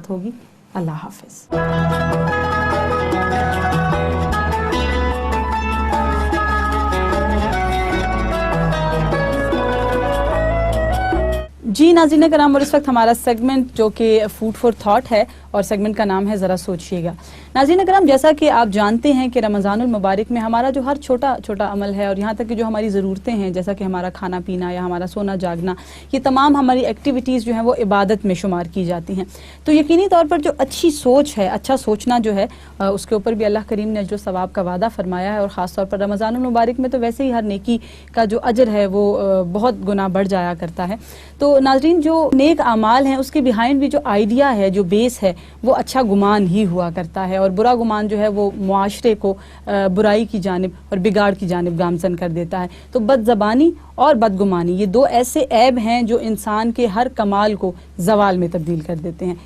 मुलाकात होगी। अल्लाह हाफिज़। जी नाज़रीन कराम, और इस वक्त हमारा सेगमेंट जो कि फूड फॉर थॉट है और सेगमेंट का नाम है ज़रा सोचिएगा। नाज़रीन कराम, जैसा कि आप जानते हैं कि रमज़ानुल मुबारक में हमारा जो हर छोटा छोटा अमल है और यहाँ तक कि जो हमारी ज़रूरतें हैं, जैसा कि हमारा खाना पीना या हमारा सोना जागना, ये तमाम हमारी एक्टिविटीज़ जो हैं वो इबादत में शुमार की जाती हैं। तो यकीनी तौर पर जो अच्छी सोच है, अच्छा सोचना जो है उसके ऊपर भी अल्लाह करीम ने जो सवाब का वादा फरमाया है, और ख़ास तौर पर रमज़ानुल मुबारक में तो वैसे ही हर नेकी का जो अजर है वो बहुत गुना बढ़ जाया करता है। तो नाज़रीन, जो नेक अमाल हैं उसके बिहाइंड भी जो आइडिया है, जो बेस है, वो अच्छा गुमान ही हुआ करता है, और बुरा गुमान जो है वो मुआशरे को बुराई की जानिब और बिगाड़ की जानिब गामजन कर देता है। तो बदज़बानी और बदगुमानी ये दो ऐसे ऐब हैं जो इंसान के हर कमाल को ज़वाल में तब्दील कर देते हैं।